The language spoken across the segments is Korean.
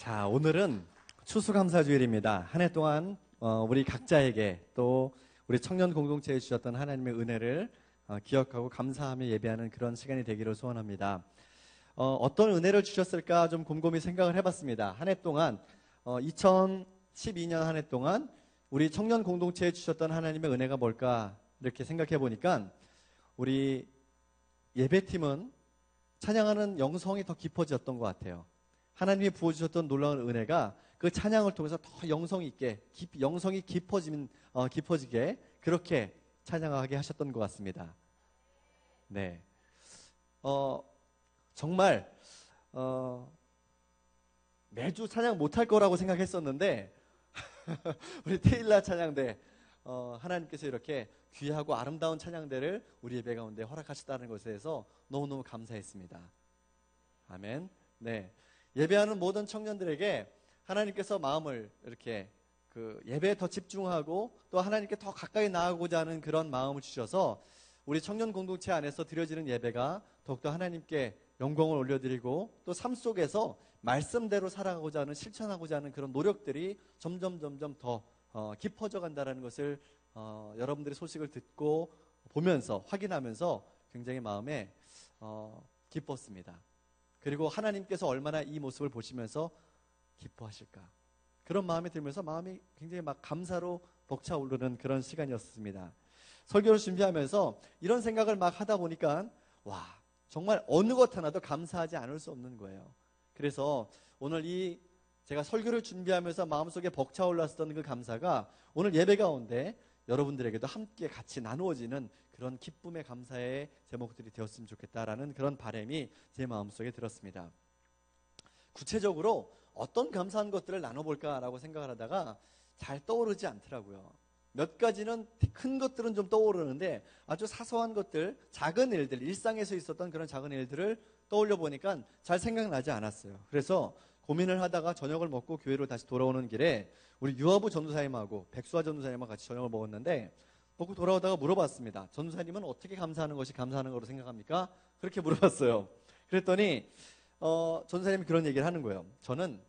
자, 오늘은 추수감사주일입니다. 한 해 동안 우리 각자에게 또 우리 청년 공동체에 주셨던 하나님의 은혜를 기억하고 감사하며 예배하는 그런 시간이 되기를 소원합니다. 어떤 은혜를 주셨을까 좀 곰곰이 생각을 해봤습니다. 한 해 동안 2012년 한 해 동안 우리 청년 공동체에 주셨던 하나님의 은혜가 뭘까 이렇게 생각해 보니까 우리 예배팀은 찬양하는 영성이 더 깊어졌던 것 같아요. 하나님이 부어주셨던 놀라운 은혜가 그 찬양을 통해서 더 영성이 있게, 영성이 깊어지게 그렇게 찬양하게 하셨던 것 같습니다. 네. 정말, 매주 찬양 못할 거라고 생각했었는데, 우리 테일라 찬양대, 하나님께서 이렇게 귀하고 아름다운 찬양대를 우리 예배 가운데 허락하셨다는 것에 대해서 너무너무 감사했습니다. 아멘. 네. 예배하는 모든 청년들에게 하나님께서 마음을 이렇게 예배에 더 집중하고 또 하나님께 더 가까이 나아가고자 하는 그런 마음을 주셔서 우리 청년 공동체 안에서 드려지는 예배가 더욱더 하나님께 영광을 올려드리고 또 삶 속에서 말씀대로 살아가고자 하는 실천하고자 하는 그런 노력들이 점점 더 깊어져 간다는 것을 여러분들의 소식을 듣고 보면서 확인하면서 굉장히 마음에 기뻤습니다. 그리고 하나님께서 얼마나 이 모습을 보시면서 기뻐하실까 그런 마음이 들면서 마음이 굉장히 막 감사로 벅차오르는 그런 시간이었습니다. 설교를 준비하면서 이런 생각을 막 하다 보니까 와 정말 어느 것 하나도 감사하지 않을 수 없는 거예요. 그래서 오늘 제가 설교를 준비하면서 마음속에 벅차올랐던 그 감사가 오늘 예배 가운데 여러분들에게도 함께 같이 나누어지는 그런 기쁨의 감사의 제목들이 되었으면 좋겠다라는 그런 바람이 제 마음속에 들었습니다. 구체적으로 어떤 감사한 것들을 나눠볼까라고 생각을 하다가 잘 떠오르지 않더라고요. 몇 가지는 큰 것들은 좀 떠오르는데 아주 사소한 것들, 작은 일들, 일상에서 있었던 그런 작은 일들을 떠올려 보니까 잘 생각나지 않았어요. 그래서 고민을 하다가 저녁을 먹고 교회로 다시 돌아오는 길에 우리 유아부 전도사님하고 백수아 전도사님하고 같이 저녁을 먹었는데 먹고 돌아오다가 물어봤습니다. 전도사님은 어떻게 감사하는 것이 감사하는 거로 생각합니까? 그렇게 물어봤어요. 그랬더니 전도사님이 그런 얘기를 하는 거예요. 저는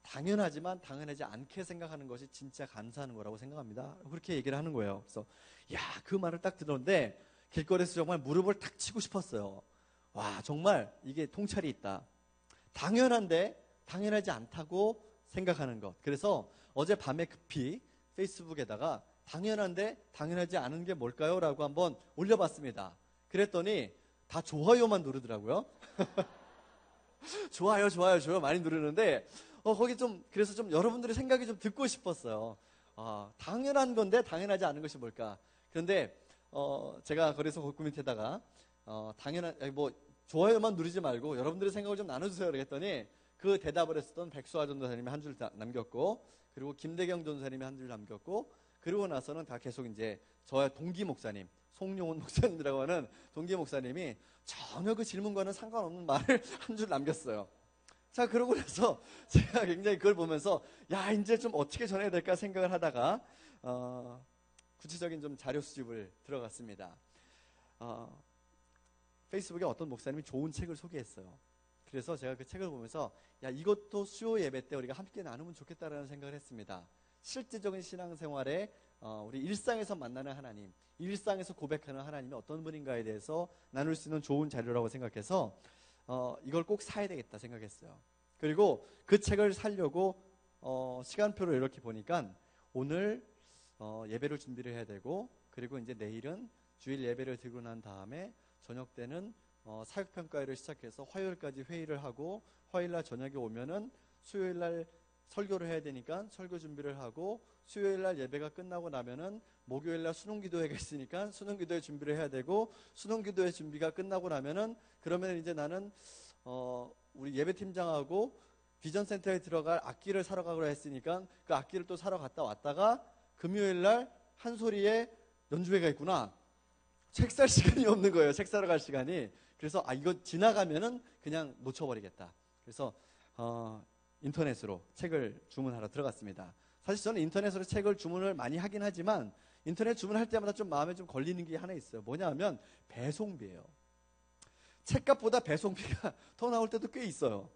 당연하지만 당연하지 않게 생각하는 것이 진짜 감사하는 거라고 생각합니다. 그렇게 얘기를 하는 거예요. 그래서 그 말을 딱 들었는데 길거리에서 정말 무릎을 탁 치고 싶었어요. 와 정말 이게 통찰이 있다. 당연한데 당연하지 않다고 생각하는 것. 그래서 어제 밤에 급히 페이스북에다가 당연한데 당연하지 않은 게 뭘까요? 라고 한번 올려봤습니다. 그랬더니 다 좋아요만 누르더라고요. 좋아요 많이 누르는데 거기 그래서 좀 여러분들의 생각이 좀 듣고 싶었어요. 당연한 건데 당연하지 않은 것이 뭘까? 그런데 제가 그래서 그 밑에다가 좋아요만 누르지 말고 여러분들의 생각을 좀 나눠주세요. 그랬더니 그 대답을 했었던 백수아 전도사님이 한 줄 남겼고 그리고 김대경 전도사님이 한 줄 남겼고 그리고 나서는 다 계속 이제 저의 동기 목사님 송용훈 목사님이라고 하는 동기 목사님이 전혀 그 질문과는 상관없는 말을 한 줄 남겼어요. 자 그러고 나서 제가 굉장히 그걸 보면서 이제 좀 어떻게 전해야 될까 생각을 하다가 구체적인 좀 자료 수집을 들어갔습니다. 페이스북에 어떤 목사님이 좋은 책을 소개했어요. 그래서 제가 그 책을 보면서 이것도 수요 예배 때 우리가 함께 나누면 좋겠다라는 생각을 했습니다. 실제적인 신앙생활에 우리 일상에서 만나는 하나님, 일상에서 고백하는 하나님이 어떤 분인가에 대해서 나눌 수 있는 좋은 자료라고 생각해서 이걸 꼭 사야 되겠다 생각했어요. 그리고 그 책을 사려고 시간표를 이렇게 보니까 오늘 예배를 준비를 해야 되고 그리고 이제 내일은 주일 예배를 드리고 난 다음에 저녁 때는 사역평가회를 시작해서 화요일까지 회의를 하고 화요일날 저녁에 오면은 수요일날 설교를 해야 되니까 설교 준비를 하고 수요일날 예배가 끝나고 나면은 목요일날 수능기도회가 있으니까 수능기도회 준비를 해야 되고 수능기도회 준비가 끝나고 나면은 그러면 이제 나는 우리 예배팀장하고 비전센터에 들어갈 악기를 사러 가기로 했으니까 그 악기를 또 사러 갔다 왔다가 금요일날 한소리에 연주회가 있구나. 책 살 시간이 없는 거예요. 책 사러 갈 시간이. 그래서 이거 지나가면은 그냥 놓쳐버리겠다. 그래서 인터넷으로 책을 주문하러 들어갔습니다. 사실 저는 인터넷으로 책을 주문을 많이 하긴 하지만 인터넷 주문할 때마다 좀 마음에 좀 걸리는 게 하나 있어요. 뭐냐 하면 배송비예요. 책값보다 배송비가 더 나올 때도 꽤 있어요.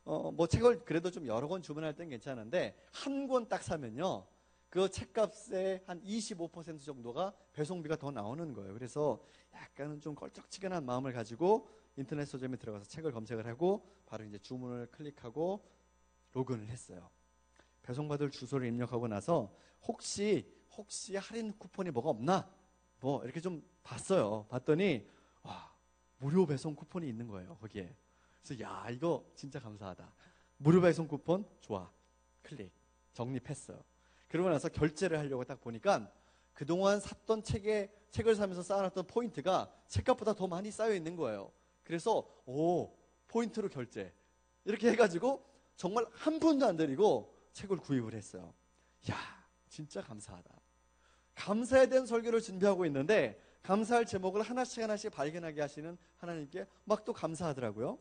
뭐 책을 그래도 좀 여러 권 주문할 땐 괜찮은데 한 권 딱 사면요. 그 책값의 한 25% 정도가 배송비가 더 나오는 거예요. 그래서 약간은 좀 껄쩍지근한 마음을 가지고 인터넷 서점에 들어가서 책을 검색을 하고 바로 이제 주문을 클릭하고 로그인을 했어요. 배송받을 주소를 입력하고 나서 혹시 할인 쿠폰이 뭐가 없나? 뭐 이렇게 좀 봤어요. 봤더니 와, 무료 배송 쿠폰이 있는 거예요. 거기에. 그래서 야, 이거 진짜 감사하다. 무료 배송 쿠폰 좋아. 클릭. 적립했어요. 그러고 나서 결제를 하려고 딱 보니까 그동안 샀던 책을 사면서 쌓아놨던 포인트가 책값보다 더 많이 쌓여 있는 거예요. 그래서 포인트로 결제. 이렇게 해가지고 정말 한 푼도 안 들이고 책을 구입을 했어요. 야, 진짜 감사하다. 감사에 대한 설교를 준비하고 있는데 감사할 제목을 하나씩 발견하게 하시는 하나님께 막 또 감사하더라고요.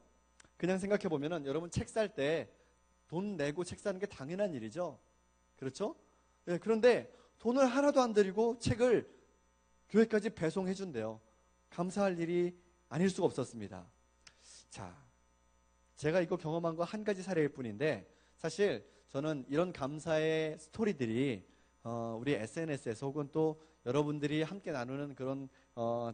그냥 생각해 보면은 여러분 책 살 때 돈 내고 책 사는 게 당연한 일이죠. 그렇죠? 네, 그런데 돈을 하나도 안 들이고 책을 교회까지 배송해 준대요. 감사할 일이 아닐 수가 없었습니다. 자, 제가 이거 경험한 거 한 가지 사례일 뿐인데 사실 저는 이런 감사의 스토리들이 우리 SNS에서 혹은 또 여러분들이 함께 나누는 그런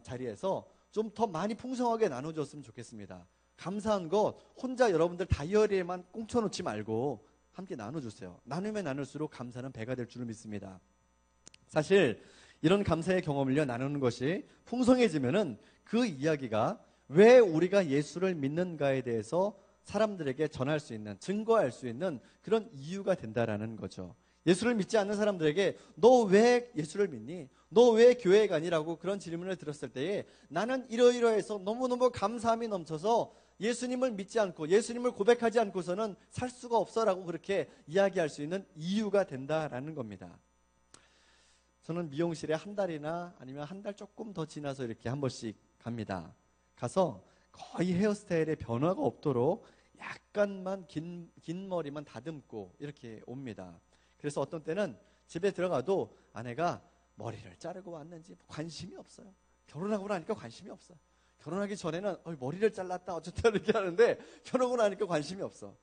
자리에서 좀 더 많이 풍성하게 나눠줬으면 좋겠습니다. 감사한 것 혼자 여러분들 다이어리에만 꽁쳐놓지 말고 함께 나눠주세요. 나누면 나눌수록 감사는 배가 될 줄을 믿습니다. 사실 이런 감사의 경험을요 나누는 것이 풍성해지면은 그 이야기가 왜 우리가 예수를 믿는가에 대해서 사람들에게 전할 수 있는, 증거할 수 있는 그런 이유가 된다라는 거죠. 예수를 믿지 않는 사람들에게 너 왜 예수를 믿니? 너 왜 교회에 가니라고 그런 질문을 들었을 때에 나는 이러이러해서 너무너무 감사함이 넘쳐서 예수님을 믿지 않고 예수님을 고백하지 않고서는 살 수가 없어라고 그렇게 이야기할 수 있는 이유가 된다라는 겁니다. 저는 미용실에 한 달이나 아니면 한 달 조금 더 지나서 이렇게 한 번씩 갑니다. 가서 거의 헤어스타일에 변화가 없도록 약간만 긴 머리만 다듬고 이렇게 옵니다. 그래서 어떤 때는 집에 들어가도 아내가 머리를 자르고 왔는지 관심이 없어요. 결혼하고 나니까 관심이 없어. 결혼하기 전에는 머리를 잘랐다 어쨌다 이렇게 하는데 결혼하고 나니까 관심이 없어.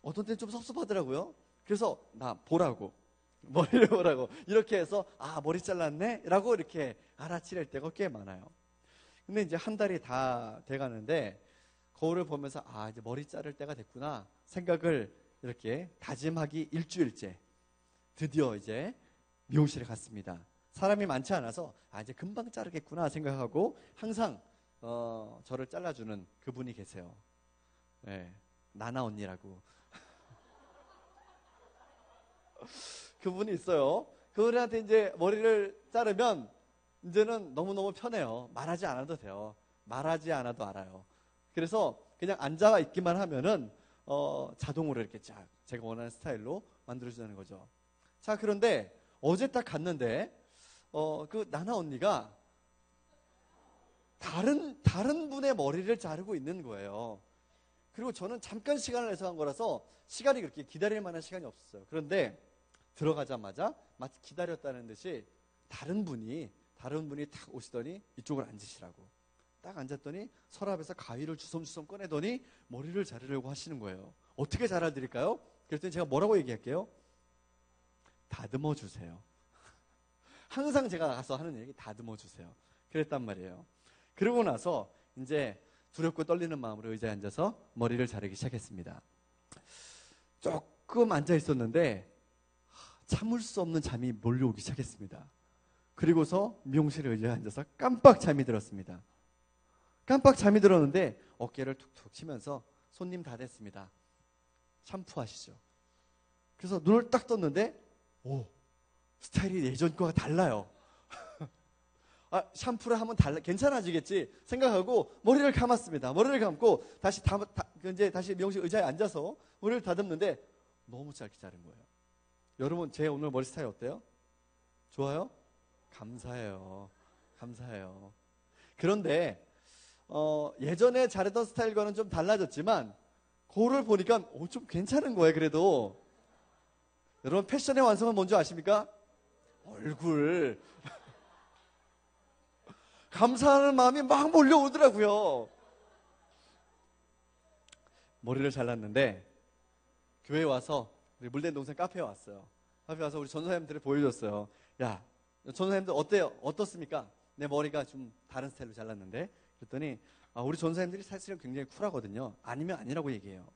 어떤 때는 좀 섭섭하더라고요. 그래서 나 보라고. 머리를 보라고. 이렇게 해서 머리 잘랐네? 라고 이렇게 알아차릴 때가 꽤 많아요. 근데 이제 한 달이 다 돼가는데 거울을 보면서 이제 머리 자를 때가 됐구나 생각을 이렇게 다짐하기 일주일째 드디어 이제 미용실에 갔습니다. 사람이 많지 않아서 이제 금방 자르겠구나 생각하고 항상 저를 잘라주는 그분이 계세요. 네, 나나 언니라고. 그분이 있어요. 그분한테 이제 머리를 자르면 이제는 너무너무 편해요. 말하지 않아도 돼요. 말하지 않아도 알아요. 그래서 그냥 앉아 있기만 하면은 자동으로 이렇게 쫙 제가 원하는 스타일로 만들어주는 거죠. 자, 그런데 어제 딱 갔는데 그 나나 언니가 다른 분의 머리를 자르고 있는 거예요. 그리고 저는 잠깐 시간을 내서 간 거라서 시간이 그렇게 기다릴 만한 시간이 없었어요. 그런데 들어가자마자 마치 기다렸다는 듯이 다른 분이 딱 오시더니 이쪽으로 앉으시라고. 딱 앉았더니 서랍에서 가위를 주섬주섬 꺼내더니 머리를 자르려고 하시는 거예요. 어떻게 자르드릴까요? 그랬더니 제가 뭐라고 얘기할게요? 다듬어 주세요. 항상 제가 가서 하는 얘기 다듬어 주세요. 그랬단 말이에요. 그러고 나서 이제 두렵고 떨리는 마음으로 의자에 앉아서 머리를 자르기 시작했습니다. 조금 앉아 있었는데 참을 수 없는 잠이 몰려오기 시작했습니다. 그리고서 미용실 의자에 앉아서 깜빡 잠이 들었습니다. 깜빡 잠이 들었는데 어깨를 툭툭 치면서 손님 다 됐습니다. 샴푸하시죠. 그래서 눈을 딱 떴는데 스타일이 예전 거와 달라요. 샴푸를 하면 괜찮아지겠지 생각하고 머리를 감았습니다. 머리를 감고 다시 미용실 의자에 앉아서 머리를 다듬는데 너무 짧게 자른 거예요. 여러분 제 오늘 머리 스타일 어때요? 좋아요? 감사해요. 그런데 예전에 자르던 스타일과는 좀 달라졌지만 거울을 보니까 좀 괜찮은 거예요. 그래도 여러분 패션의 완성은 뭔지 아십니까? 얼굴. 감사하는 마음이 막 몰려오더라고요. 머리를 잘랐는데 교회에 와서 우리 물된 동생 카페에 왔어요. 카페에 와서 우리 전도사님들이 보여줬어요. 야, 전도사님들 어때요? 어떻습니까? 내 머리가 좀 다른 스타일로 잘랐는데. 그랬더니 우리 전도사님들이 사실은 굉장히 쿨하거든요. 아니면 아니라고 얘기해요.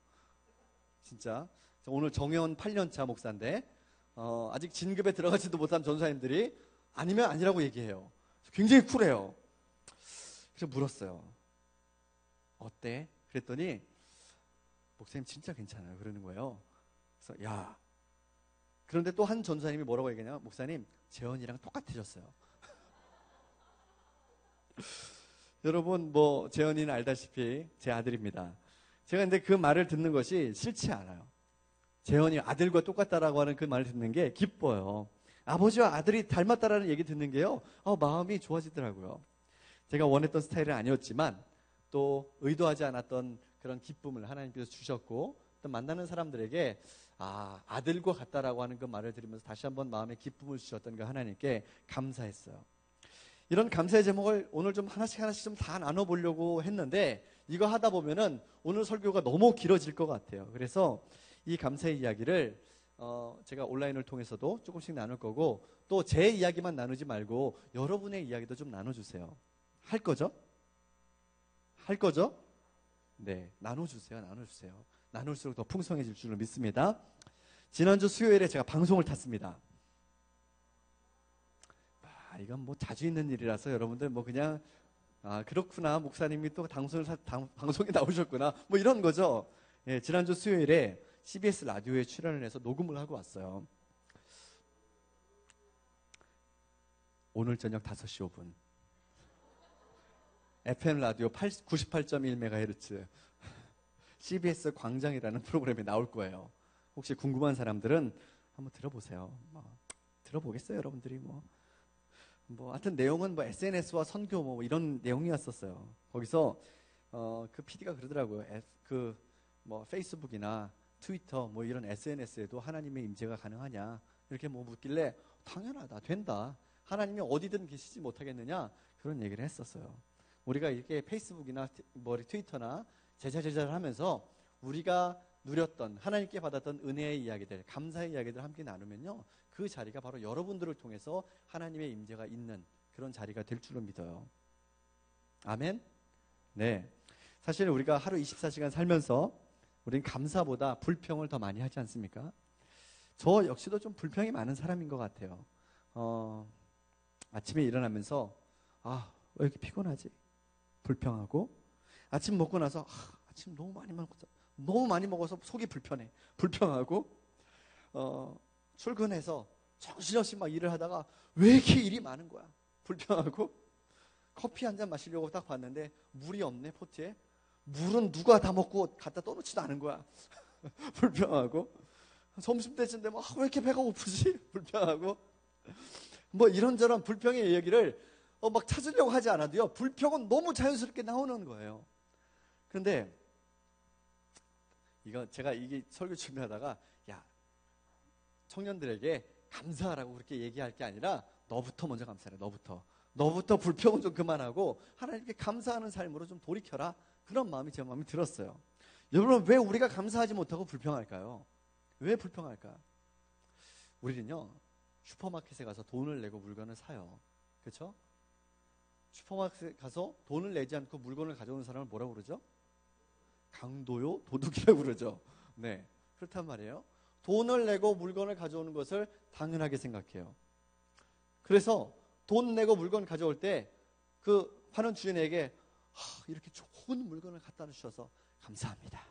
진짜. 오늘 정회원 8년차 목사인데 아직 진급에 들어가지도 못한 전도사님들이 아니면 아니라고 얘기해요. 굉장히 쿨해요. 그래서 물었어요. 어때? 그랬더니 목사님 진짜 괜찮아요. 그러는 거예요. 그래서 야, 그런데 또 한 전도사님이 뭐라고 얘기하냐면 목사님 재현이랑 똑같아졌어요. 여러분 뭐 재현이는 알다시피 제 아들입니다. 제가 근데 그 말을 듣는 것이 싫지 않아요. 재현이 아들과 똑같다라고 하는 그 말을 듣는 게 기뻐요. 아버지와 아들이 닮았다라는 얘기 듣는 게요. 마음이 좋아지더라고요. 제가 원했던 스타일은 아니었지만 또 의도하지 않았던 그런 기쁨을 하나님께서 주셨고 또 만나는 사람들에게 아들과 같다라고 하는 그 말을 들으면서 다시 한번 마음에 기쁨을 주셨던 그 하나님께 감사했어요. 이런 감사의 제목을 오늘 좀 하나씩 좀 다 나눠보려고 했는데 이거 하다 보면은 오늘 설교가 너무 길어질 것 같아요. 그래서 이 감사의 이야기를 제가 온라인을 통해서도 조금씩 나눌 거고 또 제 이야기만 나누지 말고 여러분의 이야기도 좀 나눠주세요. 할 거죠? 할 거죠? 네, 나눠주세요. 나눌수록 더 풍성해질 줄로 믿습니다. 지난주 수요일에 제가 방송을 탔습니다. 이건 뭐 자주 있는 일이라서 여러분들 뭐 그냥 그렇구나 목사님이 또 방송에 나오셨구나 뭐 이런 거죠. 예, 지난주 수요일에 CBS 라디오에 출연을 해서 녹음을 하고 왔어요. 오늘 저녁 5시 5분 FM 라디오 98.1MHz CBS 광장이라는 프로그램에 나올 거예요. 혹시 궁금한 사람들은 한번 들어보세요. 들어보겠어요 여러분들이 하여튼 내용은 SNS와 선교 이런 내용이었었어요. 거기서 그 PD가 그러더라고요. 페이스북이나 트위터 이런 SNS에도 하나님의 임재가 가능하냐 이렇게 묻길래 당연하다 된다. 하나님이 어디든 계시지 못하겠느냐 그런 얘기를 했었어요. 우리가 이렇게 페이스북이나 트위터나 제자를 하면서 우리가 누렸던 하나님께 받았던 은혜의 이야기들 감사의 이야기들 함께 나누면요 그 자리가 바로 여러분들을 통해서 하나님의 임재가 있는 그런 자리가 될 줄로 믿어요. 아멘? 네. 사실 우리가 하루 24시간 살면서 우리는 감사보다 불평을 더 많이 하지 않습니까? 저 역시도 좀 불평이 많은 사람인 것 같아요. 아침에 일어나면서 왜 이렇게 피곤하지? 불평하고 아침 먹고 나서 아침 너무 많이 먹어서 속이 불평하고 출근해서 정신없이 일을 하다가 왜 이렇게 일이 많은 거야? 불평하고 커피 한 잔 마시려고 딱 봤는데 물이 없네 포트에. 물은 누가 다 먹고 갖다 떠놓지도 않은 거야. 불평하고 점심때쯤 되면 왜 이렇게 배가 고프지? 불평하고 이런저런 불평의 얘기를 막 찾으려고 하지 않아도요 불평은 너무 자연스럽게 나오는 거예요. 그런데 제가 이게 설교 준비하다가 청년들에게 감사하라고 그렇게 얘기할 게 아니라 너부터 먼저 감사해. 너부터 불평은 좀 그만하고 하나님께 감사하는 삶으로 좀 돌이켜라. 그런 마음이 제 마음이 들었어요. 여러분 왜 우리가 감사하지 못하고 불평할까요? 왜 불평할까? 우리는요 슈퍼마켓에 가서 돈을 내고 물건을 사요. 그렇죠? 슈퍼마켓에 가서 돈을 내지 않고 물건을 가져오는 사람을 뭐라고 그러죠? 강도요 도둑이라고 그러죠. 네, 그렇단 말이에요. 돈을 내고 물건을 가져오는 것을 당연하게 생각해요. 그래서 돈 내고 물건 가져올 때 그 파는 주인에게 이렇게 좋은 물건을 갖다 주셔서 감사합니다.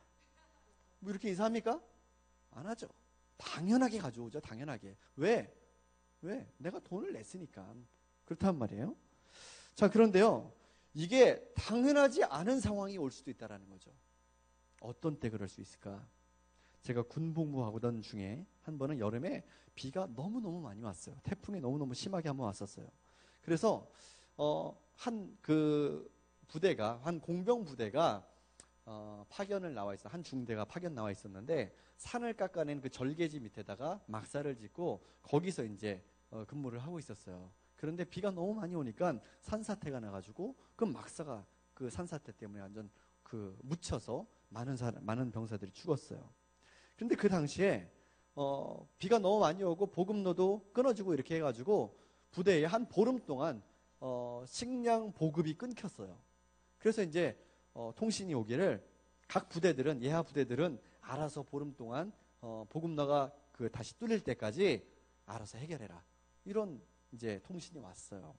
이렇게 인사합니까? 안 하죠. 당연하게 가져오죠. 당연하게. 왜? 내가 돈을 냈으니까. 그렇단 말이에요. 자, 그런데요. 이게 당연하지 않은 상황이 올 수도 있다는 거죠. 어떤 때 그럴 수 있을까? 제가 군복무하던 중에 한 번은 여름에 비가 너무너무 많이 왔어요. 태풍이 너무너무 심하게 한번 왔었어요. 그래서 한 공병 부대가 파견을 나와 있어. 한 중대가 파견 나와 있었는데 산을 깎아낸 그 절개지 밑에다가 막사를 짓고 거기서 이제 근무를 하고 있었어요. 그런데 비가 너무 많이 오니까 산사태가 나가지고 그 막사가 그 산사태 때문에 완전 묻혀서 많은 병사들이 죽었어요. 그런데 그 당시에 비가 너무 많이 오고 보급로도 끊어지고 이렇게 해가지고 부대에 한 보름 동안 식량 보급이 끊겼어요. 그래서 이제 통신이 오기를 각 부대들은 예하 부대들은 알아서 보름 동안 보급로가 다시 뚫릴 때까지 알아서 해결해라. 이런 이제 통신이 왔어요.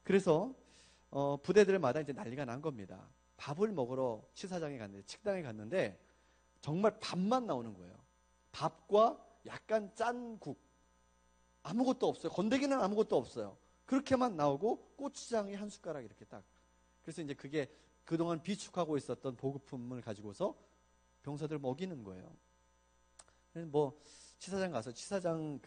그래서 부대들마다 이제 난리가 난 겁니다. 밥을 먹으러 식당에 갔는데 정말 밥만 나오는 거예요. 밥과 약간 짠 국. 아무것도 없어요. 건더기는 아무것도 없어요. 그렇게만 나오고 고추장이 한 숟가락 이렇게 딱. 그래서 이제 그게 그동안 비축하고 있었던 보급품을 가지고서 병사들 먹이는 거예요. 뭐 치사장 가서 치사장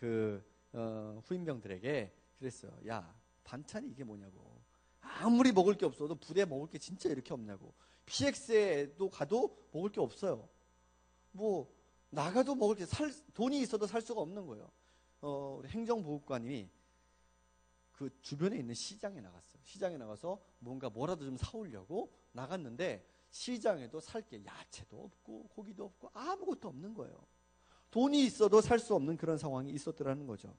후임병들에게 그랬어요. 야, 반찬이 이게 뭐냐고. 아무리 먹을 게 없어도 부대에 먹을 게 진짜 이렇게 없냐고. PX에도 가도 먹을 게 없어요. 뭐 나가도 먹을 게 돈이 있어도 살 수가 없는 거예요. 우리 행정보급관님이 그 주변에 있는 시장에 나갔어요. 시장에 나가서 뭐라도 좀 사오려고 나갔는데 시장에도 살 게 야채도 없고 고기도 없고 아무것도 없는 거예요. 돈이 있어도 살 수 없는 그런 상황이 있었더라는 거죠.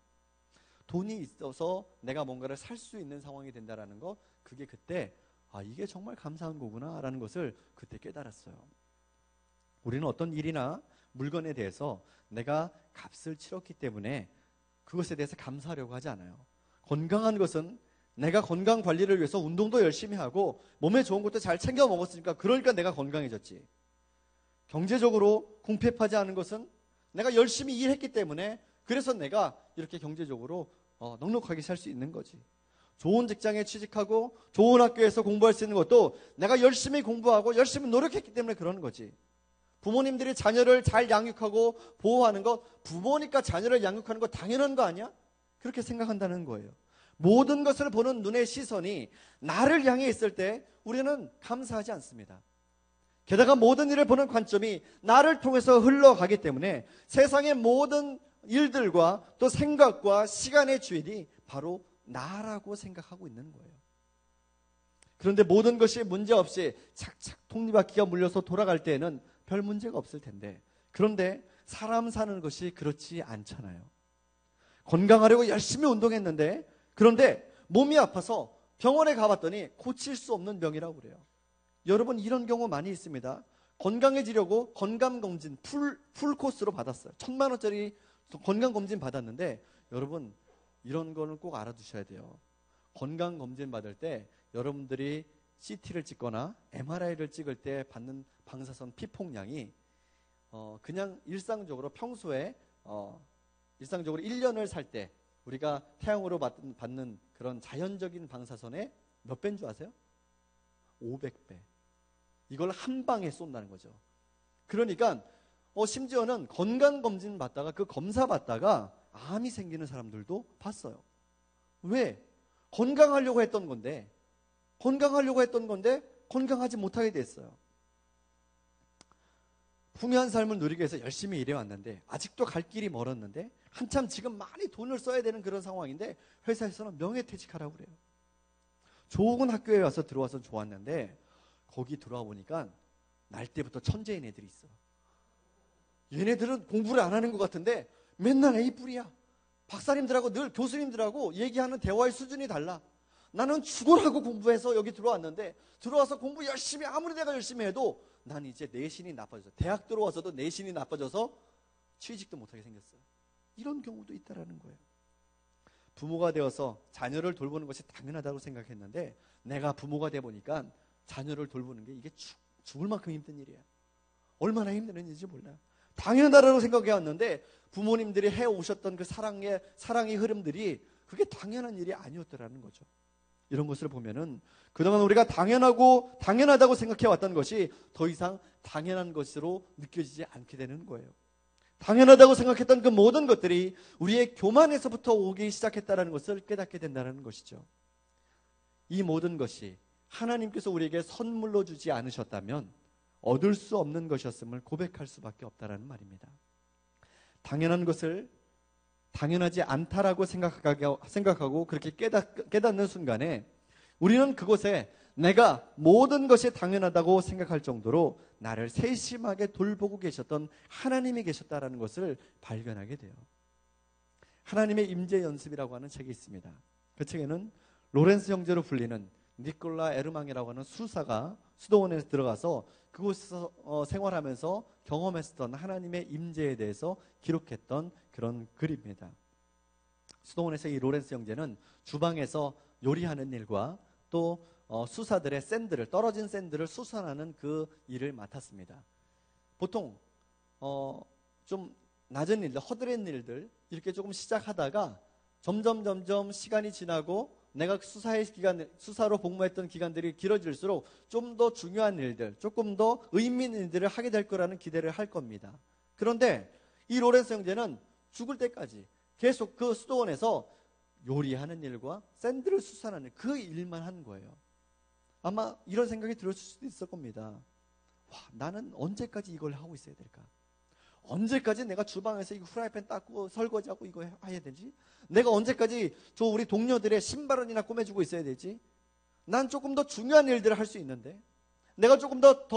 돈이 있어서 내가 뭔가를 살 수 있는 상황이 된다라는 거, 그게 그때 이게 정말 감사한 거구나라는 것을 그때 깨달았어요. 우리는 어떤 일이나 물건에 대해서 내가 값을 치렀기 때문에 그것에 대해서 감사하려고 하지 않아요. 건강한 것은 내가 건강 관리를 위해서 운동도 열심히 하고 몸에 좋은 것도 잘 챙겨 먹었으니까 그러니까 내가 건강해졌지. 경제적으로 궁핍하지 않은 것은 내가 열심히 일했기 때문에 그래서 내가 이렇게 경제적으로 넉넉하게 살 수 있는 거지. 좋은 직장에 취직하고 좋은 학교에서 공부할 수 있는 것도 내가 열심히 공부하고 열심히 노력했기 때문에 그러는 거지. 부모님들이 자녀를 잘 양육하고 보호하는 것, 부모니까 자녀를 양육하는 것 당연한 거 아니야? 그렇게 생각한다는 거예요. 모든 것을 보는 눈의 시선이 나를 향해 있을 때 우리는 감사하지 않습니다. 게다가 모든 일을 보는 관점이 나를 통해서 흘러가기 때문에 세상의 모든 일들과 또 생각과 시간의 주인이 바로 나라고 생각하고 있는 거예요. 그런데 모든 것이 문제없이 착착 톱니바퀴가 물려서 돌아갈 때에는 별 문제가 없을 텐데, 그런데 사람 사는 것이 그렇지 않잖아요. 건강하려고 열심히 운동했는데 그런데 몸이 아파서 병원에 가봤더니 고칠 수 없는 병이라고 그래요. 여러분, 이런 경우 많이 있습니다. 건강해지려고 건강검진 풀 코스로 받았어요. 1,000만 원짜리 건강검진 받았는데, 여러분 이런 거는 꼭 알아두셔야 돼요. 건강검진 받을 때 여러분들이 CT를 찍거나 MRI를 찍을 때 받는 방사선 피폭량이 그냥 일상적으로 평소에 일상적으로 1년을 살 때 우리가 태양으로 받는 그런 자연적인 방사선의 몇 배인 줄 아세요? 500배. 이걸 한 방에 쏜다는 거죠. 그러니까 심지어는 건강검진 받다가 그 검사 받다가 암이 생기는 사람들도 봤어요. 왜? 건강하려고 했던 건데 건강하지 못하게 됐어요. 풍요한 삶을 누리기 위해서 열심히 일해왔는데 아직도 갈 길이 멀었는데 한참 지금 많이 돈을 써야 되는 그런 상황인데 회사에서는 명예퇴직하라고 그래요. 좋은 학교에 와서 들어와서 좋았는데 거기 들어와 보니까 날 때부터 천재인 애들이 있어. 얘네들은 공부를 안 하는 것 같은데 맨날 A뿔이야. 박사님들하고 늘 교수님들하고 얘기하는 대화의 수준이 달라. 나는 죽으라고 공부해서 여기 들어왔는데 들어와서 공부 열심히 아무리 내가 열심히 해도 난 이제 내신이 나빠져서 대학 들어와서도 내신이 나빠져서 취직도 못하게 생겼어요. 이런 경우도 있다라는 거예요. 부모가 되어서 자녀를 돌보는 것이 당연하다고 생각했는데 내가 부모가 돼 보니까 자녀를 돌보는 게 이게 죽을 만큼 힘든 일이야. 얼마나 힘든 일인지 몰라. 당연하다고 생각해 왔는데 부모님들이 해오셨던 그 사랑의 흐름들이 그게 당연한 일이 아니었더라는 거죠. 이런 것을 보면은 그동안 우리가 당연하다고 생각해 왔던 것이 더 이상 당연한 것으로 느껴지지 않게 되는 거예요. 당연하다고 생각했던 그 모든 것들이 우리의 교만에서부터 오기 시작했다는 것을 깨닫게 된다는 것이죠. 이 모든 것이 하나님께서 우리에게 선물로 주지 않으셨다면 얻을 수 없는 것이었음을 고백할 수밖에 없다는 말입니다. 당연한 것을 당연하지 않다라고 생각하고 그렇게 깨닫는 순간에 우리는 그곳에 내가 모든 것이 당연하다고 생각할 정도로 나를 세심하게 돌보고 계셨던 하나님이 계셨다라는 것을 발견하게 돼요. 하나님의 임재 연습이라고 하는 책이 있습니다. 그 책에는 로렌스 형제로 불리는 니콜라 에르망이라고 하는 수사가 수도원에 들어가서 그곳에서 생활하면서 경험했었던 하나님의 임재에 대해서 기록했던 그런 글입니다. 수도원에서 이 로렌스 형제는 주방에서 요리하는 일과 또 수사들의 떨어진 샌드를 수선하는 그 일을 맡았습니다. 보통 좀 낮은 일들, 허드렛 일들 이렇게 조금 시작하다가 점점 시간이 지나고 내가 수사로 복무했던 기간들이 길어질수록 좀 더 중요한 일들, 조금 더 의미 있는 일들을 하게 될 거라는 기대를 할 겁니다. 그런데 이 로렌스 형제는 죽을 때까지 계속 그 수도원에서 요리하는 일과 샌드를 수선하는 그 일만 한 거예요. 아마 이런 생각이 들었을 수도 있을 겁니다. 와, 나는 언제까지 이걸 하고 있어야 될까? 언제까지 내가 주방에서 이 후라이팬 닦고 설거지하고 이거 해야 되지? 내가 언제까지 우리 동료들의 신발원이나 꾸며주고 있어야 되지? 난 조금 더 중요한 일들을 할 수 있는데, 내가 조금 더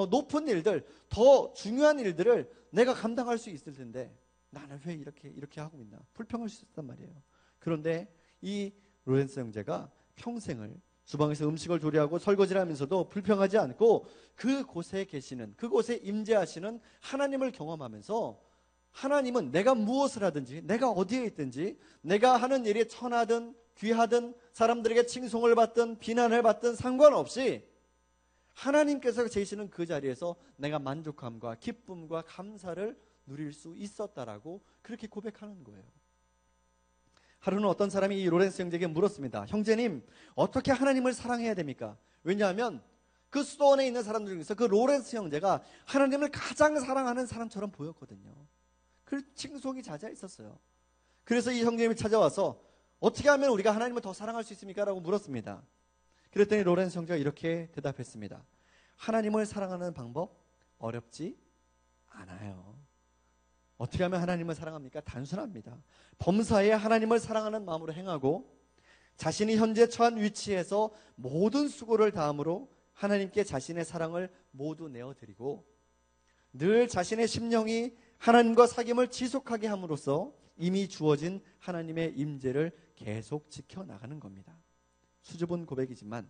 높은 일들, 더 중요한 일들을 내가 감당할 수 있을 텐데 나는 왜 이렇게 하고 있나? 불평할 수 있단 말이에요. 그런데 이 로렌스 형제가 평생을 주방에서 음식을 조리하고 설거지를 하면서도 불평하지 않고 그곳에 계시는, 그곳에 임재하시는 하나님을 경험하면서, 하나님은 내가 무엇을 하든지, 내가 어디에 있든지, 내가 하는 일이 천하든 귀하든 사람들에게 칭송을 받든 비난을 받든 상관없이 하나님께서 계시는 그 자리에서 내가 만족함과 기쁨과 감사를 누릴 수 있었다라고 그렇게 고백하는 거예요. 하루는 어떤 사람이 이 로렌스 형제에게 물었습니다. 형제님, 어떻게 하나님을 사랑해야 됩니까? 왜냐하면 그 수도원에 있는 사람들 중에서 그 로렌스 형제가 하나님을 가장 사랑하는 사람처럼 보였거든요. 그 칭송이 잦아 있었어요. 그래서 이 형제님이 찾아와서 어떻게 하면 우리가 하나님을 더 사랑할 수 있습니까? 라고 물었습니다. 그랬더니 로렌스 형제가 이렇게 대답했습니다. 하나님을 사랑하는 방법 어렵지 않아요. 어떻게 하면 하나님을 사랑합니까? 단순합니다. 범사에 하나님을 사랑하는 마음으로 행하고 자신이 현재 처한 위치에서 모든 수고를 다함으로 하나님께 자신의 사랑을 모두 내어드리고 늘 자신의 심령이 하나님과 사귐을 지속하게 함으로써 이미 주어진 하나님의 임재를 계속 지켜나가는 겁니다. 수줍은 고백이지만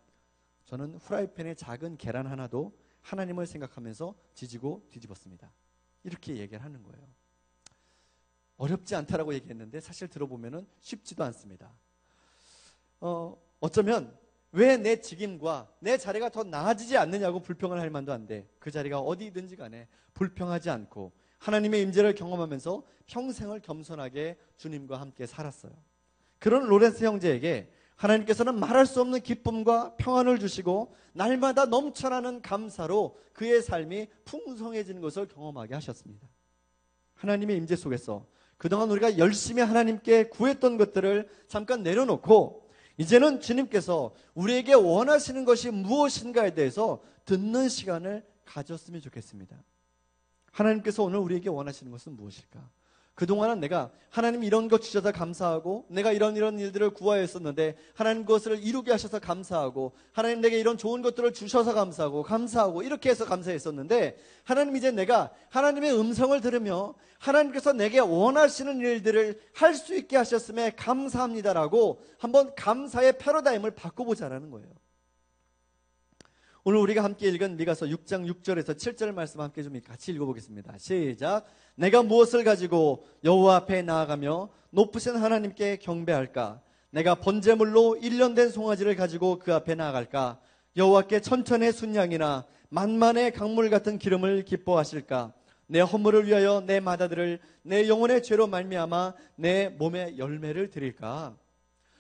저는 후라이팬에 작은 계란 하나도 하나님을 생각하면서 지지고 뒤집었습니다. 이렇게 얘기를 하는 거예요. 어렵지 않다라고 얘기했는데 사실 들어보면 쉽지도 않습니다. 어쩌면 왜 내 직임과 내 자리가 더 나아지지 않느냐고 불평을 할 만도 한데 그 자리가 어디든지 간에 불평하지 않고 하나님의 임재를 경험하면서 평생을 겸손하게 주님과 함께 살았어요. 그런 로렌스 형제에게 하나님께서는 말할 수 없는 기쁨과 평안을 주시고 날마다 넘쳐나는 감사로 그의 삶이 풍성해지는 것을 경험하게 하셨습니다. 하나님의 임재 속에서 그동안 우리가 열심히 하나님께 구했던 것들을 잠깐 내려놓고 이제는 주님께서 우리에게 원하시는 것이 무엇인가에 대해서 듣는 시간을 가졌으면 좋겠습니다. 하나님께서 오늘 우리에게 원하시는 것은 무엇일까? 그동안은 내가 하나님 이런 것 주셔서 감사하고 내가 이런 일들을 구하였었는데 하나님 그것을 이루게 하셔서 감사하고 하나님 내게 이런 좋은 것들을 주셔서 감사하고 이렇게 해서 감사했었는데 하나님 이제 내가 하나님의 음성을 들으며 하나님께서 내게 원하시는 일들을 할 수 있게 하셨음에 감사합니다라고 한번 감사의 패러다임을 바꿔보자라는 거예요. 오늘 우리가 함께 읽은 미가서 6장 6절에서 7절 말씀 함께 좀 같이 읽어보겠습니다. 시작. 내가 무엇을 가지고 여호와 앞에 나아가며 높으신 하나님께 경배할까? 내가 번제물로 1년 된 송아지를 가지고 그 앞에 나아갈까? 여호와께 천천의 순양이나 만만의 강물 같은 기름을 기뻐하실까? 내 허물을 위하여 내 맏아들을 내 영혼의 죄로 말미암아 내 몸에 열매를 드릴까?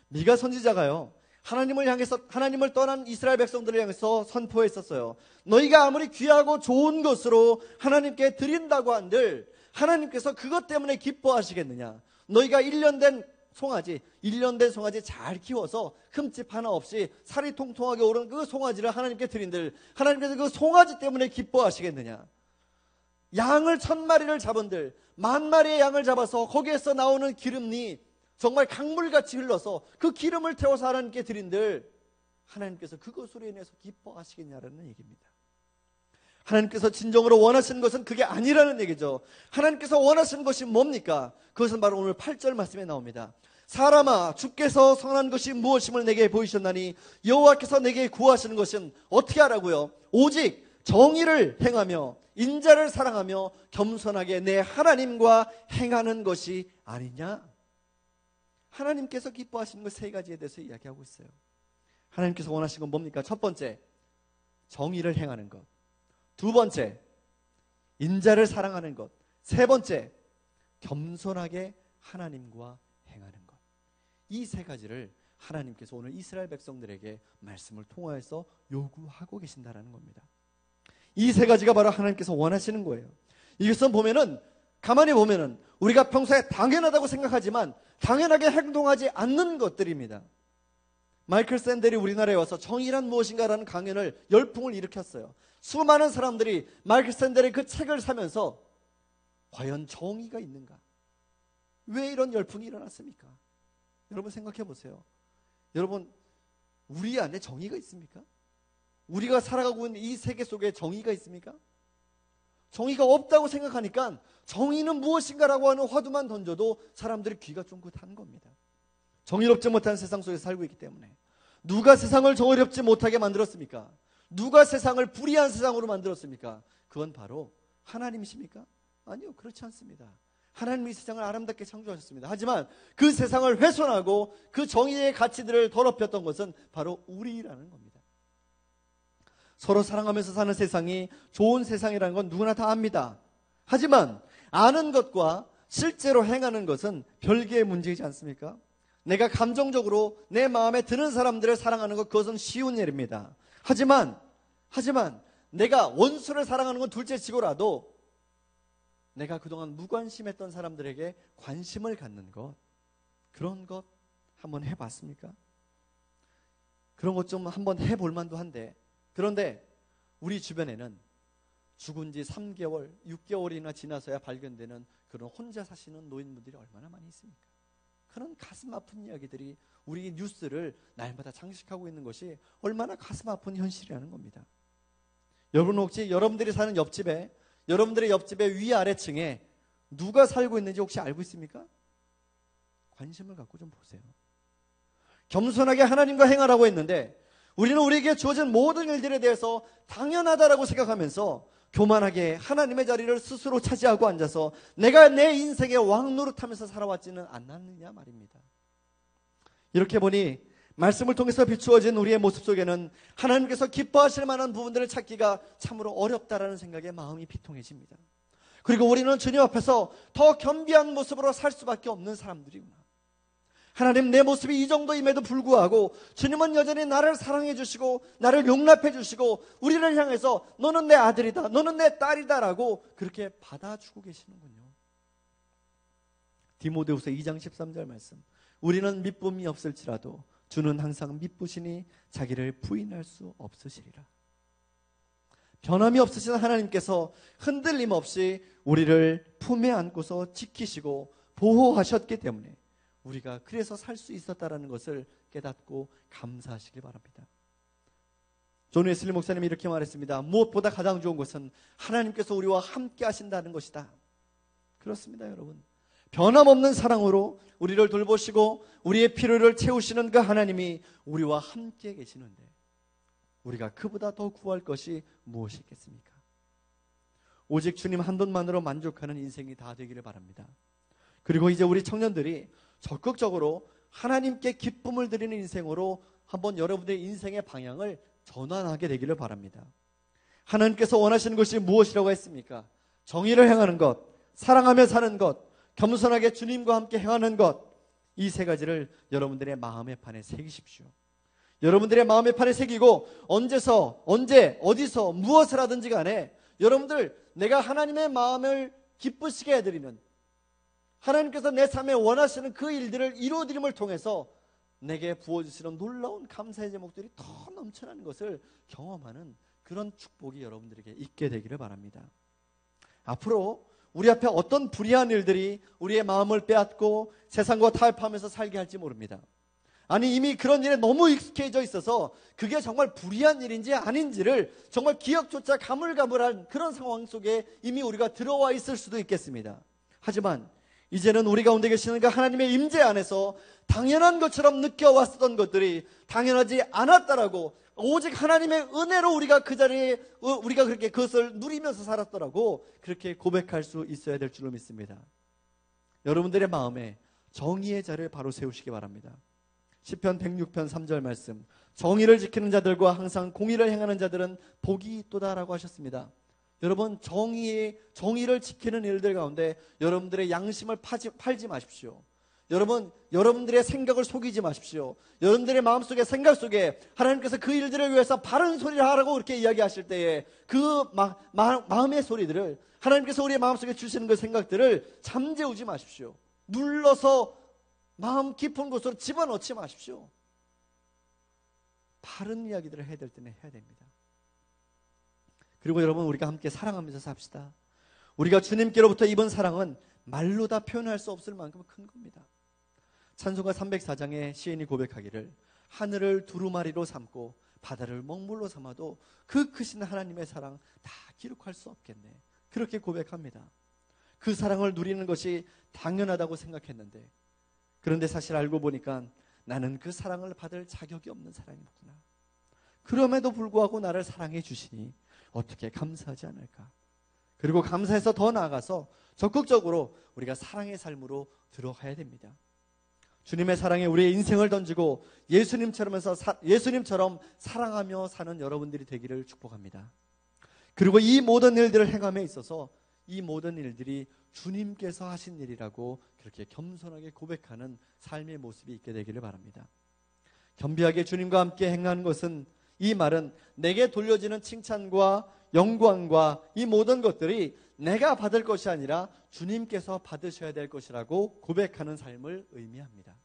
미가 선지자가요, 하나님을 향해서, 하나님을 떠난 이스라엘 백성들을 향해서 선포했었어요. 너희가 아무리 귀하고 좋은 것으로 하나님께 드린다고 한들 하나님께서 그것 때문에 기뻐하시겠느냐? 너희가 1년 된 송아지 잘 키워서 흠집 하나 없이 살이 통통하게 오른 그 송아지를 하나님께 드린들 하나님께서 그 송아지 때문에 기뻐하시겠느냐? 양을 1000마리를 잡은들 10,000마리의 양을 잡아서 거기에서 나오는 기름이 정말 강물같이 흘러서 그 기름을 태워서 하나님께 드린들 하나님께서 그것으로 인해서 기뻐하시겠냐라는 얘기입니다. 하나님께서 진정으로 원하시는 것은 그게 아니라는 얘기죠. 하나님께서 원하시는 것이 뭡니까? 그것은 바로 오늘 8절 말씀에 나옵니다. 사람아, 주께서 선한 것이 무엇임을 내게 보이셨나니 여호와께서 내게 구하시는 것은 어떻게 하라고요? 오직 정의를 행하며 인자를 사랑하며 겸손하게 내 하나님과 행하는 것이 아니냐? 하나님께서 기뻐하시는 것 세 가지에 대해서 이야기하고 있어요. 하나님께서 원하시는 건 뭡니까? 첫 번째, 정의를 행하는 것. 두 번째, 인자를 사랑하는 것. 세 번째, 겸손하게 하나님과 행하는 것. 이 세 가지를 하나님께서 오늘 이스라엘 백성들에게 말씀을 통하여서 요구하고 계신다는 겁니다. 이 세 가지가 바로 하나님께서 원하시는 거예요. 이것은 가만히 보면은 우리가 평소에 당연하다고 생각하지만 당연하게 행동하지 않는 것들입니다. 마이클 샌델이 우리나라에 와서 정의란 무엇인가라는 강연을 열풍을 일으켰어요. 수많은 사람들이 마이클 샌델의 그 책을 사면서 과연 정의가 있는가? 왜 이런 열풍이 일어났습니까? 여러분 생각해 보세요. 여러분, 우리 안에 정의가 있습니까? 우리가 살아가고 있는 이 세계 속에 정의가 있습니까? 정의가 없다고 생각하니까 정의는 무엇인가라고 하는 화두만 던져도 사람들이 귀가 쫑긋한 겁니다. 정의롭지 못한 세상 속에 살고 있기 때문에. 누가 세상을 정의롭지 못하게 만들었습니까? 누가 세상을 불의한 세상으로 만들었습니까? 그건 바로 하나님이십니까? 아니요, 그렇지 않습니다. 하나님이 세상을 아름답게 창조하셨습니다. 하지만 그 세상을 훼손하고 그 정의의 가치들을 더럽혔던 것은 바로 우리라는 겁니다. 서로 사랑하면서 사는 세상이 좋은 세상이라는 건 누구나 다 압니다. 하지만 아는 것과 실제로 행하는 것은 별개의 문제이지 않습니까? 내가 감정적으로 내 마음에 드는 사람들을 사랑하는 것, 그것은 쉬운 일입니다. 하지만 내가 원수를 사랑하는 건 둘째치고라도 내가 그동안 무관심했던 사람들에게 관심을 갖는 것, 그런 것 한번 해봤습니까? 그런 것 좀 한번 해볼 만도 한데, 그런데 우리 주변에는 죽은 지 3개월, 6개월이나 지나서야 발견되는 그런 혼자 사시는 노인분들이 얼마나 많이 있습니까? 그런 가슴 아픈 이야기들이 우리 뉴스를 날마다 장식하고 있는 것이 얼마나 가슴 아픈 현실이라는 겁니다. 여러분, 혹시 여러분들이 사는 옆집에, 여러분들의 옆집의 위아래층에 누가 살고 있는지 혹시 알고 있습니까? 관심을 갖고 좀 보세요. 겸손하게 하나님과 행하라고 했는데 우리는 우리에게 주어진 모든 일들에 대해서 당연하다라고 생각하면서 교만하게 하나님의 자리를 스스로 차지하고 앉아서 내가 내 인생의 왕 노릇하면서 살아왔지는 않았느냐 말입니다. 이렇게 보니 말씀을 통해서 비추어진 우리의 모습 속에는 하나님께서 기뻐하실 만한 부분들을 찾기가 참으로 어렵다라는 생각에 마음이 비통해집니다. 그리고 우리는 주님 앞에서 더 겸비한 모습으로 살 수밖에 없는 사람들이구나. 하나님, 내 모습이 이 정도임에도 불구하고 주님은 여전히 나를 사랑해 주시고 나를 용납해 주시고 우리를 향해서 너는 내 아들이다, 너는 내 딸이다 라고 그렇게 받아주고 계시는군요. 디모데후서 2장 13절 말씀, 우리는 미쁨이 없을지라도 주는 항상 미쁘시니 자기를 부인할 수 없으시리라. 변함이 없으신 하나님께서 흔들림 없이 우리를 품에 안고서 지키시고 보호하셨기 때문에 우리가 그래서 살 수 있었다는 것을 깨닫고 감사하시길 바랍니다. 존 웨슬리 목사님이 이렇게 말했습니다. 무엇보다 가장 좋은 것은 하나님께서 우리와 함께 하신다는 것이다. 그렇습니다, 여러분. 변함없는 사랑으로 우리를 돌보시고 우리의 필요를 채우시는 그 하나님이 우리와 함께 계시는데 우리가 그보다 더 구할 것이 무엇이 있겠습니까? 오직 주님 한 분만으로 만족하는 인생이 다 되기를 바랍니다. 그리고 이제 우리 청년들이 적극적으로 하나님께 기쁨을 드리는 인생으로 한번 여러분들의 인생의 방향을 전환하게 되기를 바랍니다. 하나님께서 원하시는 것이 무엇이라고 했습니까? 정의를 행하는 것, 사랑하며 사는 것, 겸손하게 주님과 함께 행하는 것, 이 세 가지를 여러분들의 마음의 판에 새기십시오. 여러분들의 마음의 판에 새기고 언제 어디서 무엇을 하든지 간에 여러분들, 내가 하나님의 마음을 기쁘시게 해드리는, 하나님께서 내 삶에 원하시는 그 일들을 이루어드림을 통해서 내게 부어주시는 놀라운 감사의 제목들이 더 넘쳐나는 것을 경험하는 그런 축복이 여러분들에게 있게 되기를 바랍니다. 앞으로 우리 앞에 어떤 불의한 일들이 우리의 마음을 빼앗고 세상과 타협하면서 살게 할지 모릅니다. 아니 이미 그런 일에 너무 익숙해져 있어서 그게 정말 불의한 일인지 아닌지를 정말 기억조차 가물가물한 그런 상황 속에 이미 우리가 들어와 있을 수도 있겠습니다. 하지만 이제는 우리 가운데 계시는 그 하나님의 임재 안에서 당연한 것처럼 느껴왔던 것들이 당연하지 않았다라고, 오직 하나님의 은혜로 우리가 그 자리에 우리가 그렇게 그것을 누리면서 살았더라고, 그렇게 고백할 수 있어야 될 줄로 믿습니다. 여러분들의 마음에 정의의 자리를 바로 세우시기 바랍니다. 시편 106편 3절 말씀, 정의를 지키는 자들과 항상 공의를 행하는 자들은 복이 있도다라고 하셨습니다. 여러분, 정의를 지키는 일들 가운데 여러분들의 양심을 팔지 마십시오. 여러분들의 생각을 속이지 마십시오. 여러분들의 마음속에, 생각 속에 하나님께서 그 일들을 위해서 바른 소리를 하라고 그렇게 이야기하실 때에 그 마음의 소리들을, 하나님께서 우리의 마음속에 주시는 그 생각들을 잠재우지 마십시오. 눌러서 마음 깊은 곳으로 집어넣지 마십시오. 바른 이야기들을 해야 될 때는 해야 됩니다. 그리고 여러분, 우리가 함께 사랑하면서 삽시다. 우리가 주님께로부터 입은 사랑은 말로 다 표현할 수 없을 만큼 큰 겁니다. 찬송가 304장에 시인이 고백하기를, 하늘을 두루마리로 삼고 바다를 먹물로 삼아도 그 크신 하나님의 사랑 다 기록할 수 없겠네, 그렇게 고백합니다. 그 사랑을 누리는 것이 당연하다고 생각했는데, 그런데 사실 알고 보니까 나는 그 사랑을 받을 자격이 없는 사람이구나. 그럼에도 불구하고 나를 사랑해 주시니 어떻게 감사하지 않을까. 그리고 감사해서 더 나아가서 적극적으로 우리가 사랑의 삶으로 들어가야 됩니다. 주님의 사랑에 우리의 인생을 던지고 예수님처럼 사랑하며 사는 여러분들이 되기를 축복합니다. 그리고 이 모든 일들을 행함에 있어서 이 모든 일들이 주님께서 하신 일이라고 그렇게 겸손하게 고백하는 삶의 모습이 있게 되기를 바랍니다. 겸비하게 주님과 함께 행하는 것은, 이 말은 내게 돌려지는 칭찬과 영광과 이 모든 것들이 내가 받을 것이 아니라 주님께서 받으셔야 될 것이라고 고백하는 삶을 의미합니다.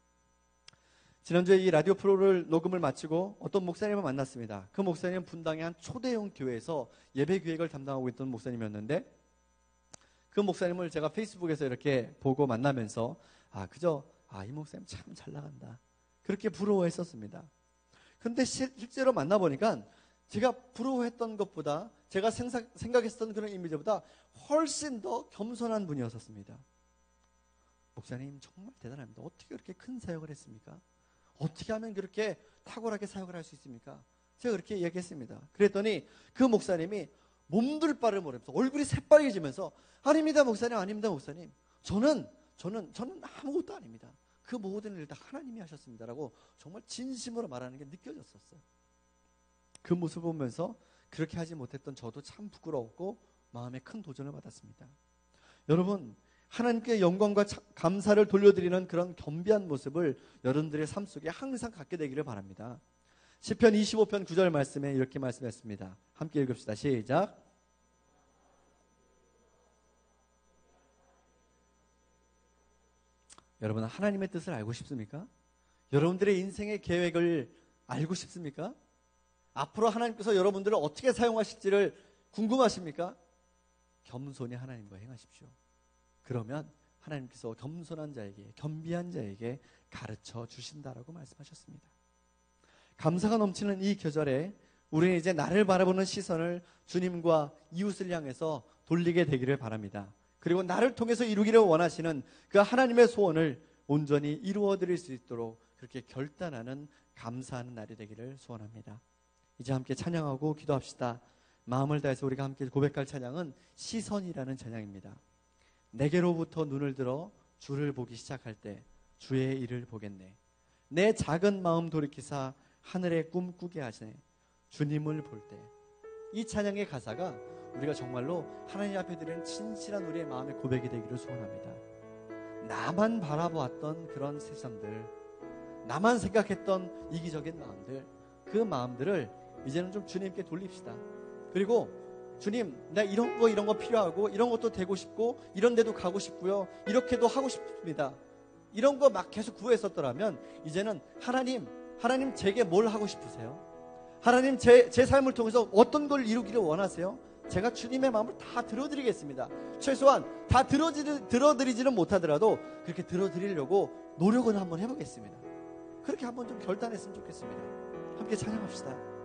지난주에 이 라디오 프로를 녹음을 마치고 어떤 목사님을 만났습니다. 그 목사님은 분당의 한 초대형 교회에서 예배 기획을 담당하고 있던 목사님이었는데, 그 목사님을 제가 페이스북에서 이렇게 보고 만나면서 이 목사님 참 잘 나간다, 그렇게 부러워했었습니다. 근데 실제로 만나보니까 제가 부러워했던 것보다, 제가 생각했던 그런 이미지보다 훨씬 더 겸손한 분이었습니다. 목사님 정말 대단합니다. 어떻게 그렇게 큰 사역을 했습니까? 어떻게 하면 그렇게 탁월하게 사역을 할 수 있습니까? 제가 그렇게 이야기했습니다. 그랬더니 그 목사님이 몸둘 바를 모르면서 얼굴이 새빨개지면서, 아닙니다 목사님, 아닙니다 목사님, 저는 아무것도 아닙니다. 그 모든 일을 다 하나님이 하셨습니다라고 정말 진심으로 말하는 게 느껴졌었어요. 그 모습을 보면서 그렇게 하지 못했던 저도 참 부끄러웠고 마음에 큰 도전을 받았습니다. 여러분, 하나님께 영광과 감사를 돌려드리는 그런 겸비한 모습을 여러분들의 삶 속에 항상 갖게 되기를 바랍니다. 시편 25편 9절 말씀에 이렇게 말씀했습니다. 함께 읽읍시다. 시작. 여러분, 하나님의 뜻을 알고 싶습니까? 여러분들의 인생의 계획을 알고 싶습니까? 앞으로 하나님께서 여러분들을 어떻게 사용하실지를 궁금하십니까? 겸손히 하나님과 행하십시오. 그러면 하나님께서 겸손한 자에게, 겸비한 자에게 가르쳐 주신다라고 말씀하셨습니다. 감사가 넘치는 이 계절에 우리는 이제 나를 바라보는 시선을 주님과 이웃을 향해서 돌리게 되기를 바랍니다. 그리고 나를 통해서 이루기를 원하시는 그 하나님의 소원을 온전히 이루어 드릴 수 있도록 그렇게 결단하는 감사하는 날이 되기를 소원합니다. 이제 함께 찬양하고 기도합시다. 마음을 다해서 우리가 함께 고백할 찬양은 시선이라는 찬양입니다. 내게로부터 눈을 들어 주를 보기 시작할 때 주의 일을 보겠네. 내 작은 마음 돌이키사 하늘의 꿈 꾸게 하시네. 주님을 볼 때. 이 찬양의 가사가 우리가 정말로 하나님 앞에 드리는 진실한 우리의 마음의 고백이 되기를 소원합니다. 나만 바라보았던 그런 세상들, 나만 생각했던 이기적인 마음들, 그 마음들을 이제는 좀 주님께 돌립시다. 그리고 주님, 나 이런 거 필요하고 이런 것도 되고 싶고 이런 데도 가고 싶고요, 이렇게도 하고 싶습니다. 이런 거 막 계속 구했었더라면 이제는 하나님 제게 뭘 하고 싶으세요? 하나님, 제 삶을 통해서 어떤 걸 이루기를 원하세요? 제가 주님의 마음을 다 들어드리겠습니다. 최소한 다 들어드리지는 못하더라도 그렇게 들어드리려고 노력은 한번 해보겠습니다. 그렇게 한번 좀 결단했으면 좋겠습니다. 함께 찬양합시다.